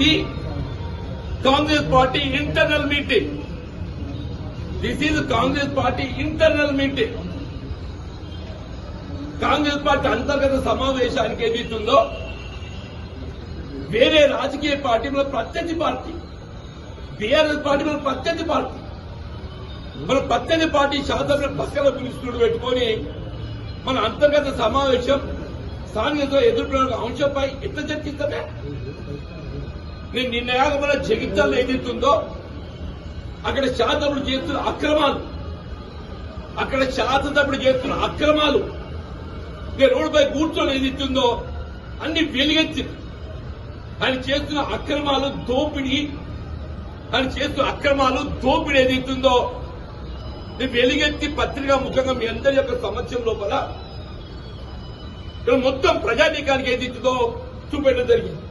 The Congress party internal meeting. This is Congress party internal meeting. Congress party అంతర్గత సమావేశానికి ఏదైతుందో వేరే రాజకీయ పార్టీ మన ప్రత్యర్థి పార్టీ, బీఆర్ఎస్ పార్టీ మన ప్రత్యర్థి పార్టీ, మన ప్రత్యర్థి పార్టీ శాసన పక్కన పిలుస్తుడు పెట్టుకొని మన అంతర్గత సమావేశం స్థానిక ఎదుర్కొన్న అంశంపై ఎట్లా చర్చిస్తామే? నేను నిన్నయాక మన జగిత్యాలలో ఏదైతుందో అక్కడ శాసనసభ్యులు చేస్తున్న అక్రమాలు, నేను రోడ్డుపై కూర్చొని ఏదైతుందో అన్ని వెలుగెత్తి ఆయన చేస్తున్న దోపిడీ ఏదైతుందో నేను వెలుగెత్తి పత్రికా ముఖంగా మీ అందరి యొక్క సమస్య లోపల మొత్తం ప్రజానీకానికి ఏదైతుందో చూపెట్టడం జరిగింది.